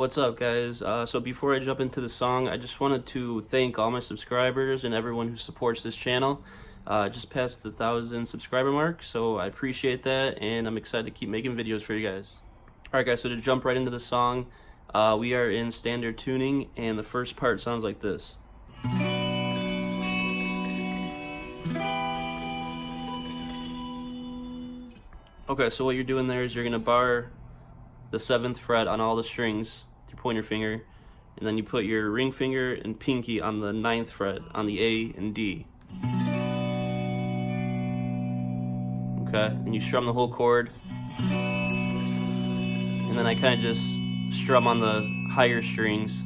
What's up, guys? So before I jump into the song, I just wanted to thank all my subscribers and everyone who supports this channel. Just passed the 1,000 subscriber mark, so I appreciate that, and I'm excited to keep making videos for you guys. Alright guys, so to jump right into the song, we are in standard tuning, and the first part sounds like this. Okay, so what you're doing there is you're going to bar the 7th fret on all the strings with your pointer finger, and then you put your ring finger and pinky on the 9th fret on the A and D. Okay, and you strum the whole chord, and then I kind of just strum on the higher strings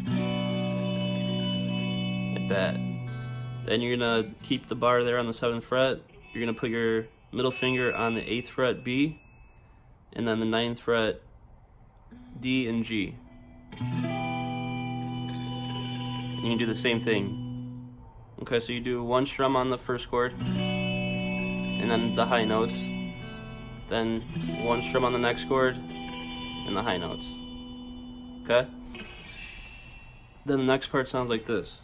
like that. Then you're gonna keep the bar there on the 7th fret. You're gonna put your middle finger on the 8th fret B, and then the 9th fret D and G. And you do the same thing. Okay, so you do one strum on the first chord, and then the high notes. Then one strum on the next chord, and the high notes. Okay? Then the next part sounds like this.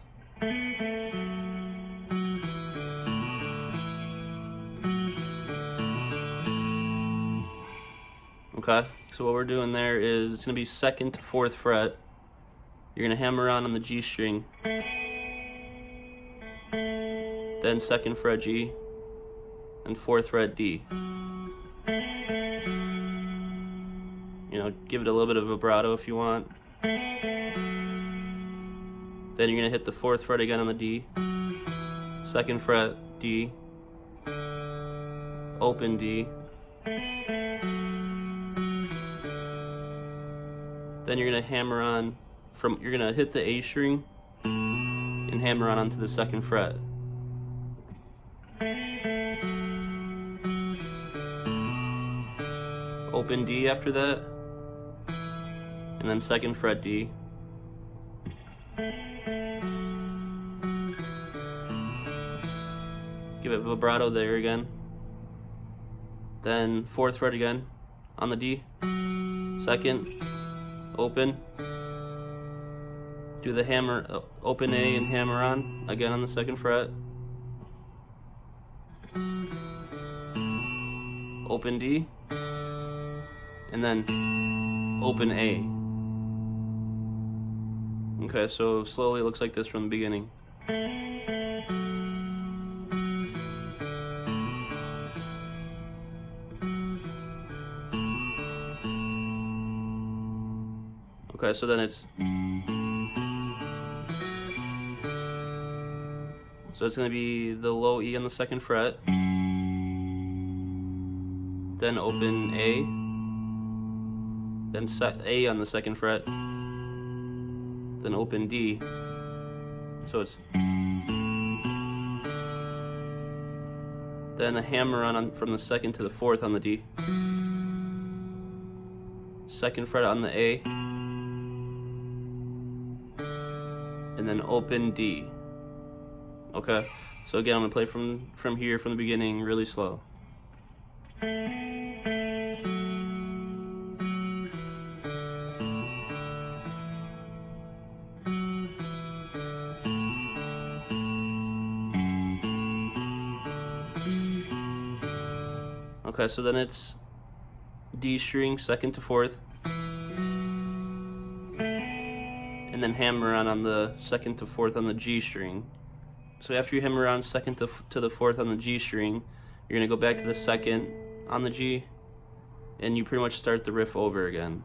Okay, so what we're doing there is it's going to be 2nd to 4th fret. You're going to hammer on the G string, then 2nd fret G, and 4th fret D. You know, give it a little bit of vibrato if you want. Then you're going to hit the 4th fret again on the D, 2nd fret D, open D. Then you're gonna hammer on you're gonna hit the A string and hammer on onto the 2nd fret. Open D after that, and then 2nd fret D. Give it vibrato there again. Then 4th fret again on the D, 2nd. Open, do the hammer, open A and hammer on again on the 2nd fret, open D, and then open A. Okay, so slowly it looks like this from the beginning. Okay, so then it's going to be the low E on the 2nd fret, then open A, then A on the 2nd fret, then open D. So it's then a hammer on from the 2nd to the 4th on the D, 2nd fret on the A, and then open D. Okay, so again, I'm gonna play from here, from the beginning, really slow. Okay, so then it's D string, 2nd to 4th, and then hammer on the 2nd to 4th on the G string. So after you hammer on 2nd to the 4th on the G string, you're going to go back to the 2nd on the G, and you pretty much start the riff over again.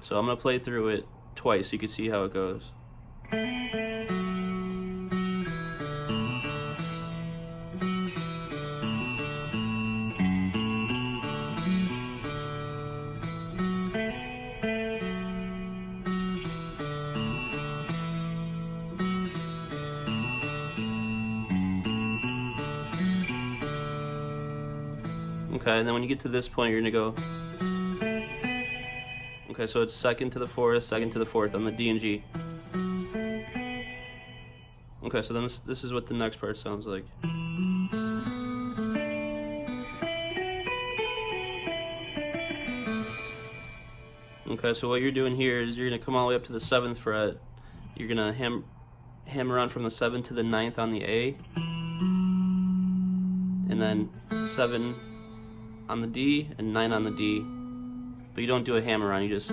So I'm going to play through it twice so you can see how it goes. Okay, and then when you get to this point, you're gonna go. Okay, so it's 2nd to the 4th, 2nd to the 4th on the D and G. Okay, so then this is what the next part sounds like. Okay, so what you're doing here is you're gonna come all the way up to the 7th fret. You're gonna hammer on from the 7th to the 9th on the A, and then 7 on the D and 9 on the D. But you don't do a hammer on, you just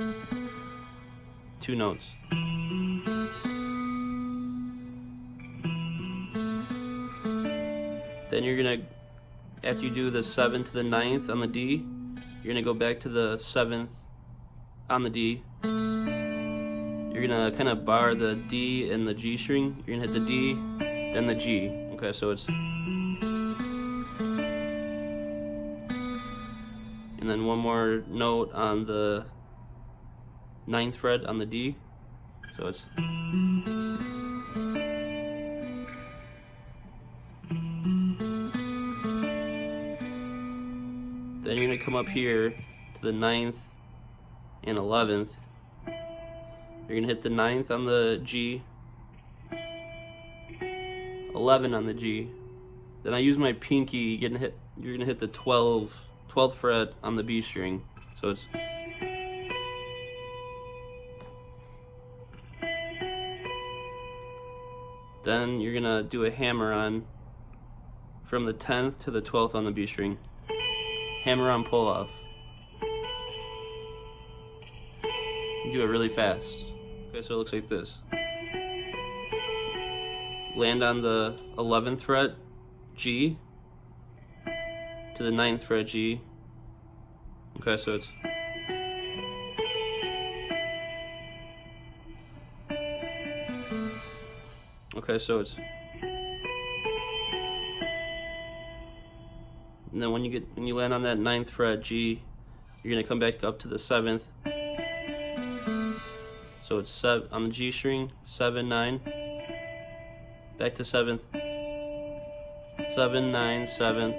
2 notes. Then you're gonna, after you do the 7th to the 9th on the D, you're gonna go back to the 7th on the D. You're gonna kind of bar the D and the G string. You're gonna hit the D, then the G. Okay, so it's, and then one more note on the 9th fret on the D. So it's, then you're gonna come up here to the 9th and 11th. You're gonna hit the 9th on the G, 11 on the G. Then I use my pinky. You're gonna hit the 12th fret on the B string. So it's, then you're gonna do a hammer on from the 10th to the 12th on the B string. Hammer on, pull off. You do it really fast. Okay, so it looks like this. Land on the 11th fret, G, to the 9th fret, G. Okay, so it's, okay, so it's, and then when you land on that 9th fret, G, you're gonna come back up to the 7th. So it's on the G string, 7, 9, back to 7th, 7, 9, 7,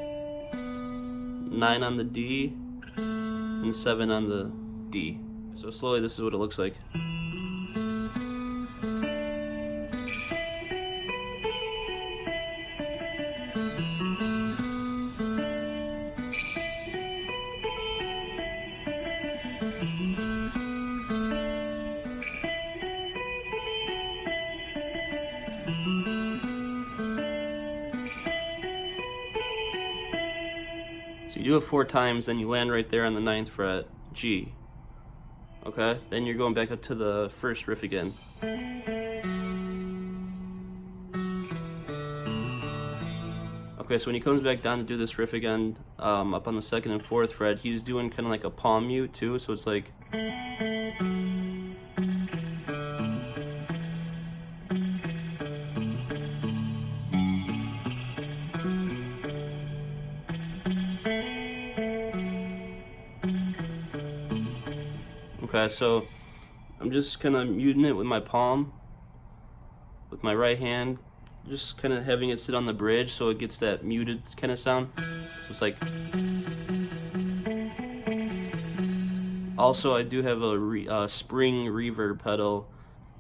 9 on the D, and 7 on the D. So slowly, this is what it looks like. So you do it 4 times, then you land right there on the 9th fret, G. Okay, then you're going back up to the first riff again. Okay, so when he comes back down to do this riff again, up on the 2nd and 4th fret, he's doing kind of like a palm mute too, so it's like, okay, so I'm just kind of muting it with my palm, with my right hand, just kind of having it sit on the bridge so it gets that muted kind of sound. So it's like, also I do have a spring reverb pedal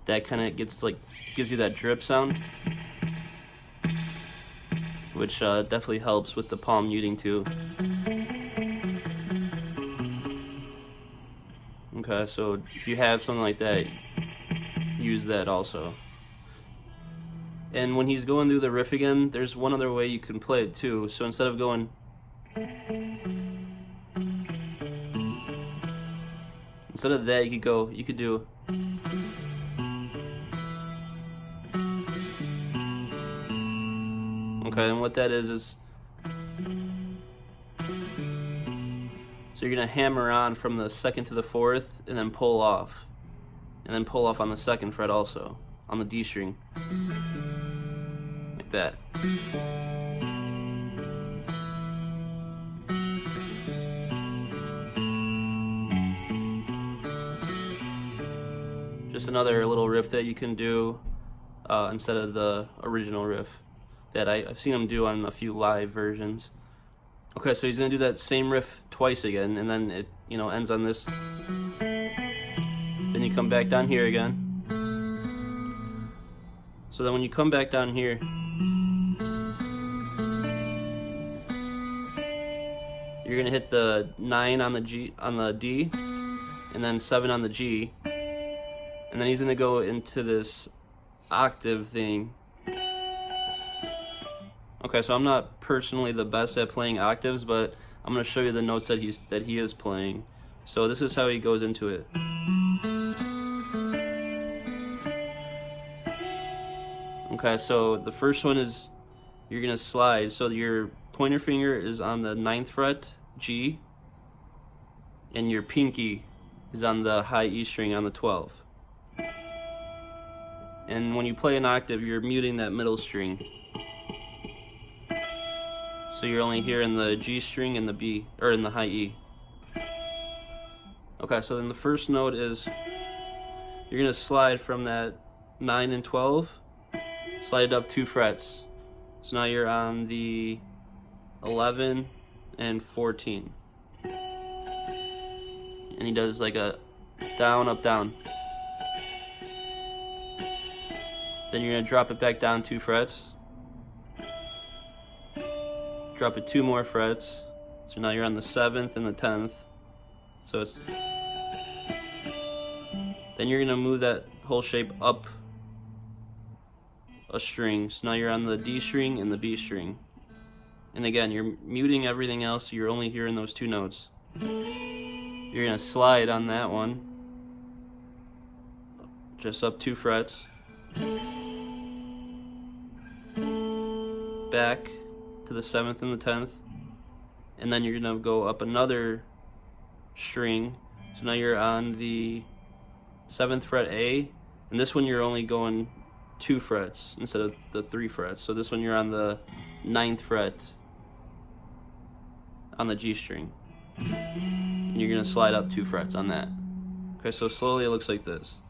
that kind of gives you that drip sound, which definitely helps with the palm muting too. Okay, so if you have something like that, use that also. And when he's going through the riff again, there's one other way you can play it too. So instead of going, instead of that, you could do, okay, and what that is so you're gonna hammer on from the 2nd to the 4th and then pull off. And then pull off on the 2nd fret also, on the D string. Like that. Just another little riff that you can do instead of the original riff that I've seen him do on a few live versions. Okay, so he's gonna do that same riff twice again, and then it, ends on this. Then you come back down here again. So then when you come back down here, you're gonna hit the 9 on the D, and and then 7 on the G, and then he's gonna go into this octave thing. Okay, so I'm not personally the best at playing octaves, but I'm gonna show you the notes that he is playing. So this is how he goes into it. Okay, so the first one is you're gonna slide. So your pointer finger is on the 9th fret, G, and your pinky is on the high E string on the 12th. And when you play an octave, you're muting that middle string. So you're only hearing the G string and the B, or in the high E. Okay, so then the first note is you're gonna slide from that 9 and 12, slide it up 2 frets. So now you're on the 11 and 14. And he does like a down, up, down. Then you're gonna drop it back down 2 frets. Drop it 2 more frets. So now you're on the 7th and the 10th. So it's... Then you're gonna move that whole shape up a string. So now you're on the D string and the B string. And again, you're muting everything else, so you're only hearing those 2 notes. You're gonna slide on that one. Just up 2 frets. Back to the 7th and the 10th, and then you're gonna go up another string. So now you're on the 7th fret A, and this one you're only going 2 frets instead of the 3 frets. So this one you're on the 9th fret on the G string, and you're gonna slide up 2 frets on that. Okay, so slowly it looks like this.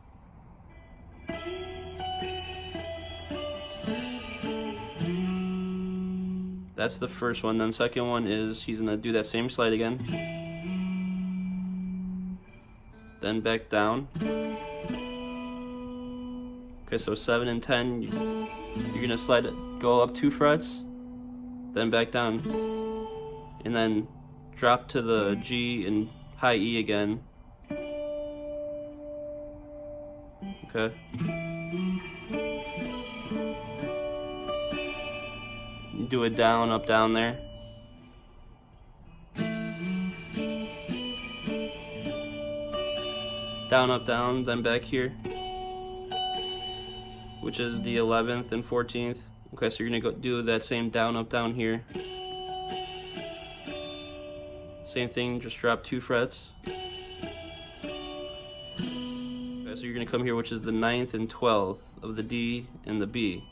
That's the first one. Then second one is he's gonna do that same slide again, then back down. Okay, so 7 and 10, you're gonna slide it, go up 2 frets, then back down, and then drop to the G and high E again. Okay. Do a down, up, down there. Down, up, down, then back here, which is the 11th and 14th. Okay, so you're gonna go do that same down, up, down here. Same thing, just drop 2 frets. Okay, so you're gonna come here, which is the 9th and 12th of the D and the B.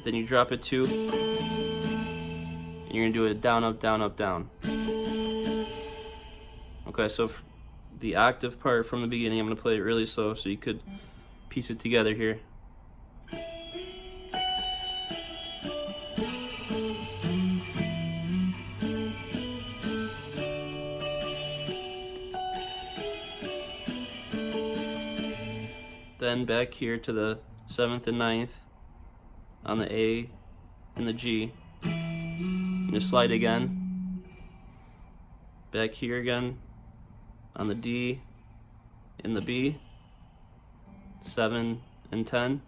Then you drop it 2, and you're gonna do a down, up, down, up, down. Okay, so the octave part from the beginning, I'm gonna play it really slow so you could piece it together here. Then back here to the 7th and 9th. On the A and the G. I'm gonna slide again. Back here again. On the D and the B. 7 and 10.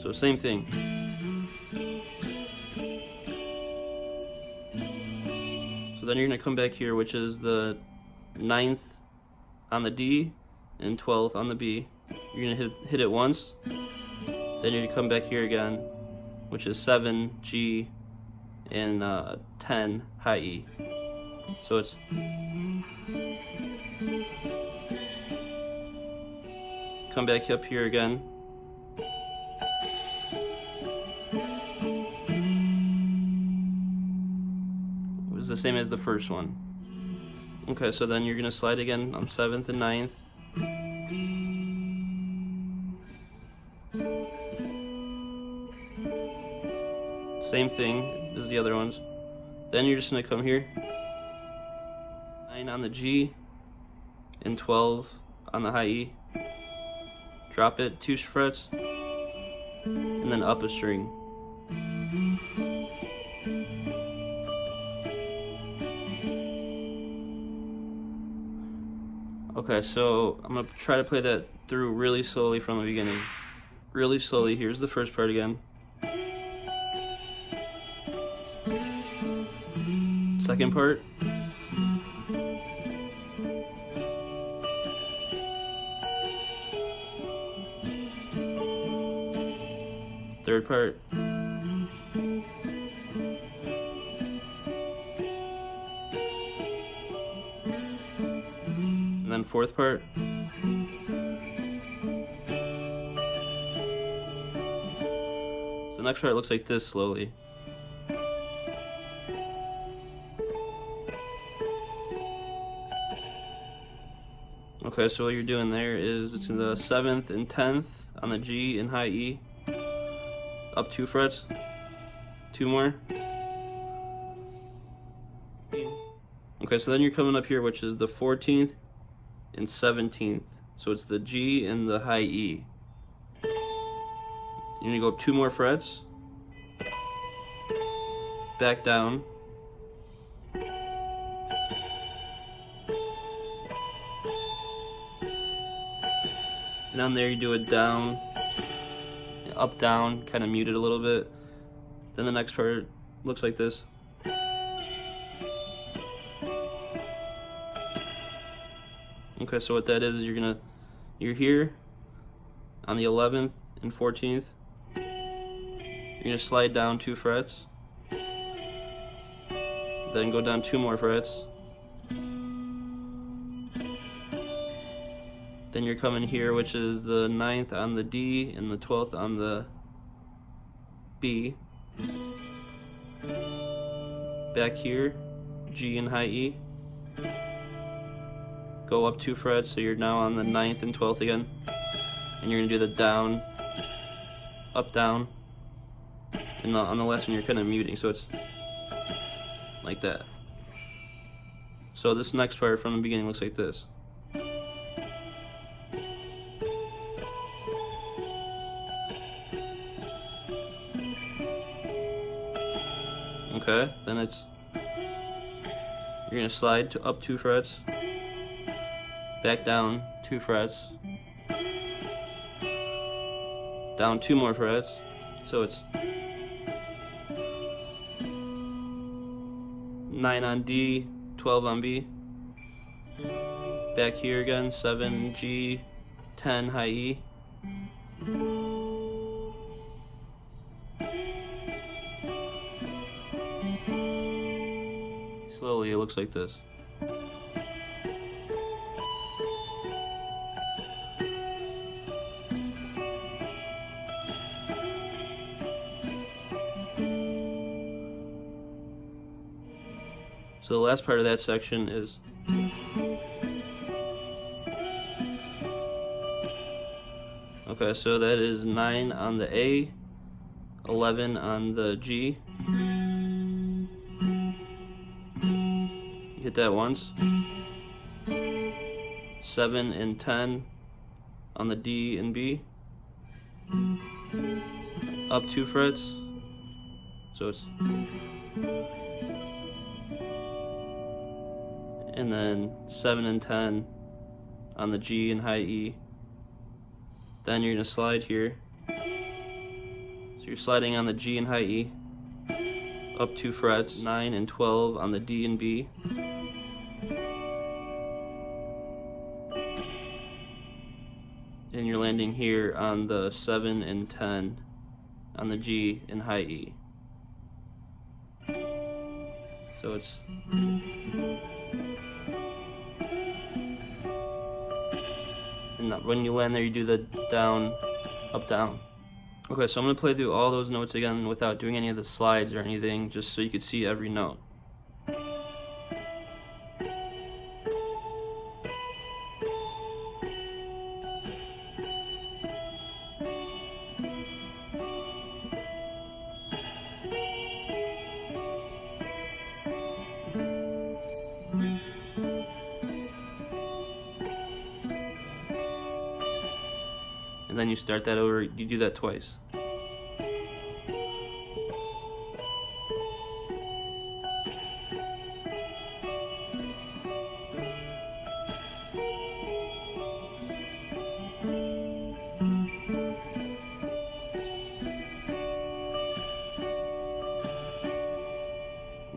So same thing. So then you're gonna come back here, which is the 9th on the D and 12th on the B. You're gonna hit it once, then you're gonna come back here again, which is 7 G and 10 high E. So it's come back up here again, it was the same as the first one. Okay, so then you're gonna slide again on 7th and 9th. Same thing as the other ones. Then you're just gonna come here, 9 on the G and 12 on the high E. Drop it 2 frets, and then up a string. Okay, so I'm gonna try to play that through really slowly from the beginning. Really slowly. Here's the first part again. Second part. Third part. And then fourth part. So the next part looks like this slowly. Okay, so what you're doing there is it's in the 7th and 10th on the G and high E. Up 2 frets. 2 more. Okay, so then you're coming up here, which is the 14th and 17th. So it's the G and the high E. You're gonna go up 2 more frets. Back down. And on there you do it down, up, down, kind of muted a little bit. Then the next part looks like this. Okay, so what that is you're here on the 11th and 14th. You're gonna slide down 2 frets. Then go down 2 more frets. Then you're coming here, which is the 9th on the D and the 12th on the B. Back here, G and high E. Go up 2 frets, so you're now on the 9th and 12th again. And you're gonna do the down, up, down. And on the last one you're kind of muting, so it's like that. So this next part from the beginning looks like this. Okay, then you're gonna slide up 2 frets, back down 2 frets, down 2 more frets, so it's 9 on D, 12 on B, back here again, 7 G, 10 high E. Slowly, it looks like this. So the last part of that section is okay, so that is 9 on the A, 11 on the G. Hit that once. 7 and 10 on the D and B. Up 2 frets. So it's and then 7 and 10 on the G and high E. Then you're gonna slide here. So you're sliding on the G and high E. Up 2 frets, 9 and 12 on the D and B. And you're landing here on the 7 and 10 on the G and high E. So it's and when you land there you do the down, up, down. Okay, so I'm going to play through all those notes again without doing any of the slides or anything, just so you could see every note. And then you start that over, you do that twice.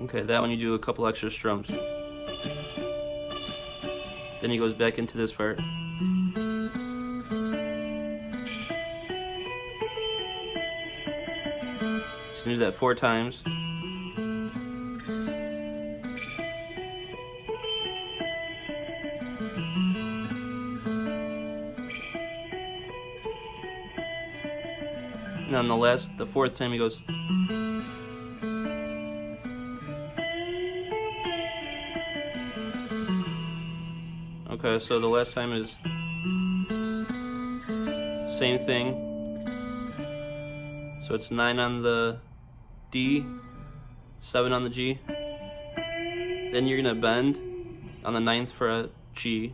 Okay, that one you do a couple extra strums. Then he goes back into this part. Just do that 4 times. And on the 4th time he goes. Okay, so the last time is same thing. So it's 9 on the D, 7 on the G. Then you're gonna bend on the 9th fret G.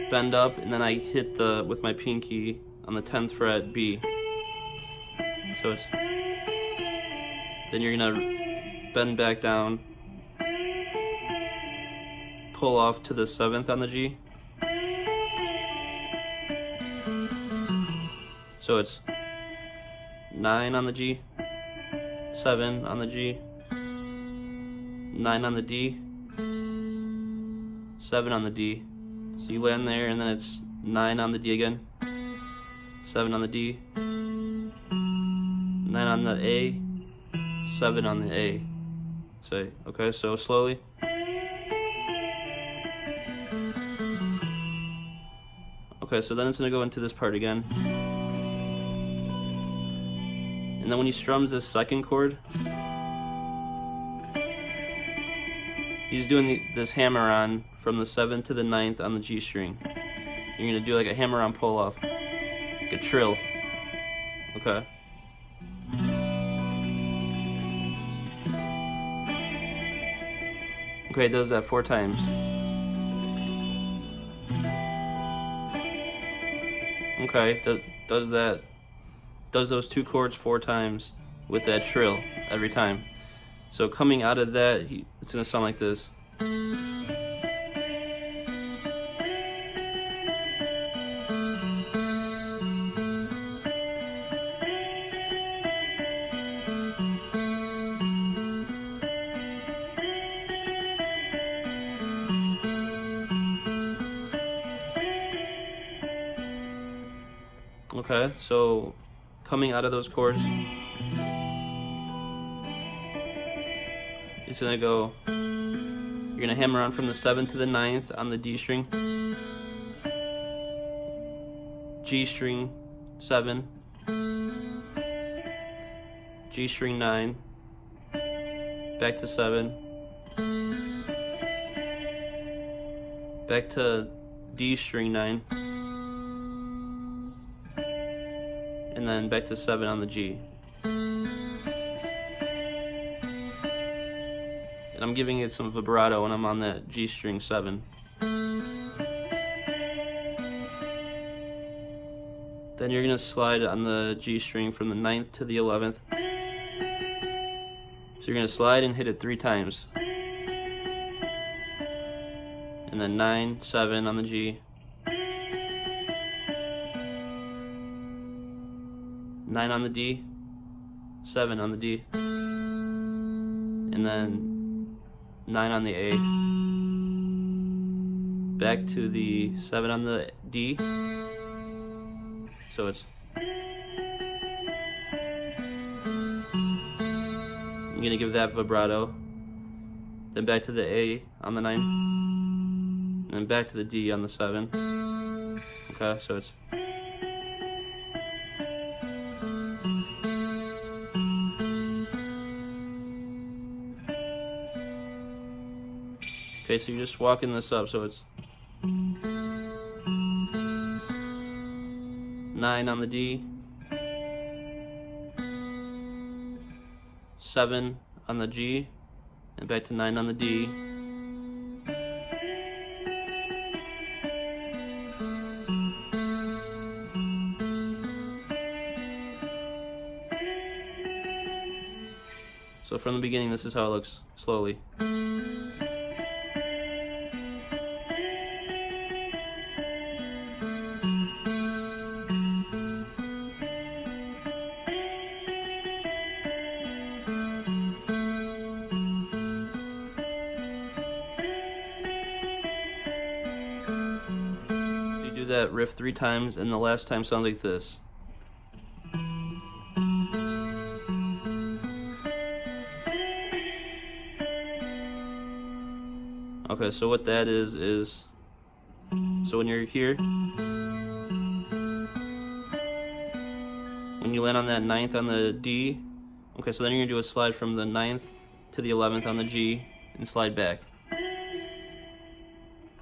Bend up, and then I hit with my pinky on the 10th fret B. So it's, then you're gonna bend back down, pull off to the 7th on the G. So it's 9 on the G, 7 on the G, 9 on the D, 7 on the D. So you land there, and then it's 9 on the D again, 7 on the D, 9 on the A, 7 on the A. Say, okay, so slowly. Okay, so then it's gonna go into this part again. And then when he strums this second chord, he's doing this hammer-on from the 7th to the 9th on the G string. You're gonna do like a hammer-on pull-off, like a trill. Okay. Okay, it does that 4 times. Okay, does those 2 chords 4 times with that trill every time. So coming out of that, it's gonna sound like this. Okay, so coming out of those chords, it's gonna go, you're gonna hammer on from the 7th to the 9th on the D string, G string 7, G string 9, back to 7, back to D string 9, and then back to 7 on the G. And I'm giving it some vibrato when I'm on that G string 7. Then you're gonna slide on the G string from the 9th to the 11th. So you're gonna slide and hit it 3 times. And then 9, 7 on the G. 9 on the D, 7 on the D, and then 9 on the A, back to the 7 on the D, so it's, I'm going to give that vibrato, then back to the A on the 9, and then back to the D on the 7, okay, so it's, okay, so you're just walking this up, so it's 9 on the D, 7 on the G, and back to 9 on the D. So from the beginning, this is how it looks, slowly. do that riff 3 times, and the last time sounds like this. Okay, so what that is so when you're here, when you land on that 9th on the D, okay, so then you're gonna do a slide from the 9th to the 11th on the G and slide back,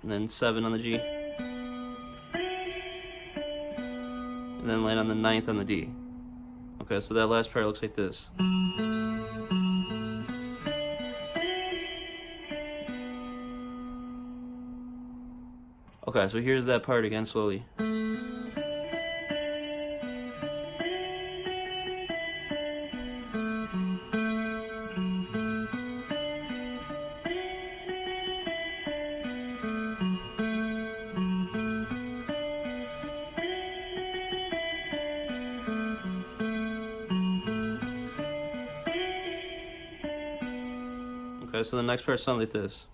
and then 7 on the G, and then land on the 9th on the D. Okay, so that last part looks like this. Okay, so here's that part again slowly. Okay, so the next part sounds like this.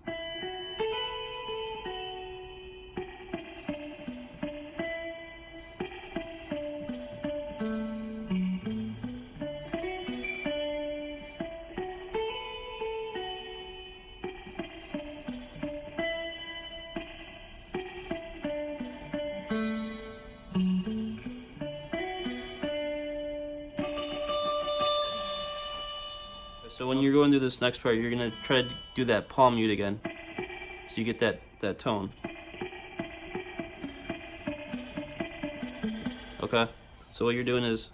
So when you're going through this next part, you're gonna try to do that palm mute again, so you get that tone. Okay, so what you're doing is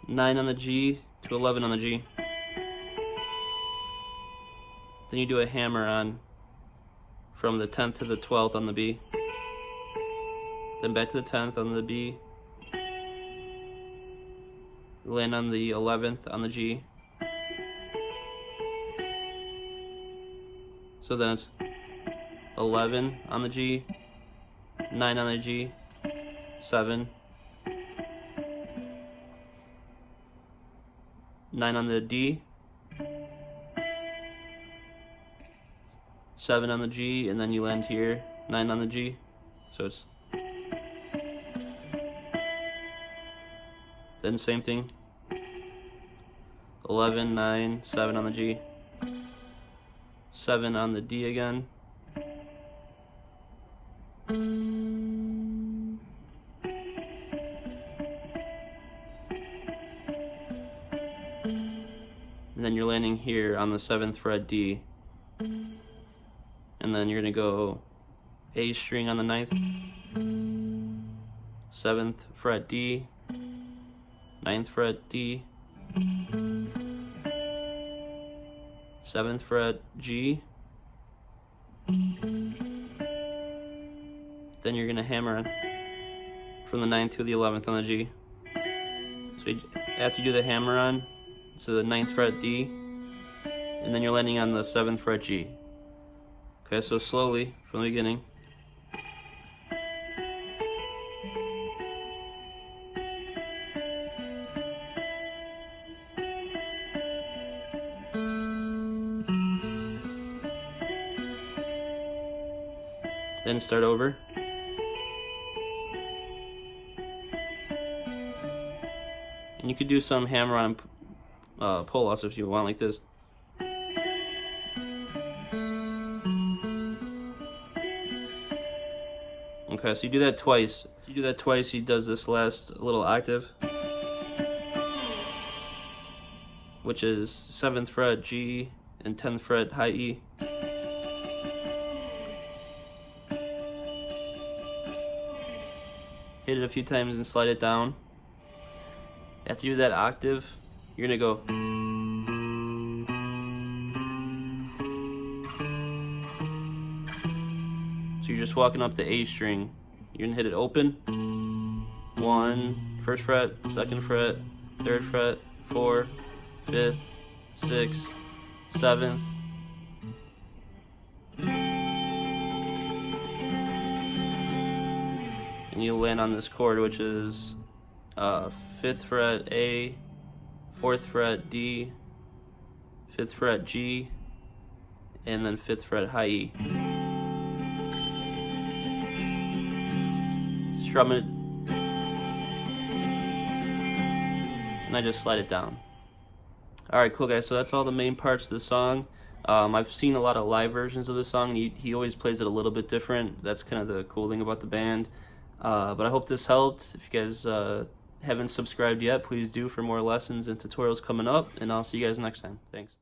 9 on the G to 11 on the G. Then you do a hammer on from the 10th to the 12th on the B. Then back to the 10th on the B. Land on the 11th on the G. So then it's 11 on the G, 9 on the G, 7, 9 on the D, 7 on the G, and then you land here, 9 on the G. So it's then same thing, 11, 9, 7 on the G, 7 on the D again, and then you're landing here on the 7th fret D, and then you're going to go A string on the 9th, 7th fret D, 9th fret D, 7th fret G, then you're going to hammer on from the 9th to the 11th on the G. So after you do the hammer on, so the 9th fret D, and then you're landing on the 7th fret G. Okay, so slowly from the beginning. Then start over. And you could do some hammer on pull offs if you want, like this. Okay, so you do that twice. If you do that twice, he does this last little octave, which is 7th fret G and 10th fret high E. Hit it a few times and slide it down. After you do that octave, you're gonna go. So you're just walking up the A string. You're gonna hit it open. 1, 1st fret, 2nd fret, 3rd fret, 4, 5th, 6th, 7th. And you land on this chord, which is 5th fret A, 4th fret D, 5th fret G, and then 5th fret high E. strum it, and I just slide it down. Alright, cool guys, so that's all the main parts of the song. I've seen a lot of live versions of the song, and he always plays it a little bit different. That's kind of the cool thing about the band. But I hope this helped. If you guys haven't subscribed yet, please do for more lessons and tutorials coming up, and I'll see you guys next time. Thanks.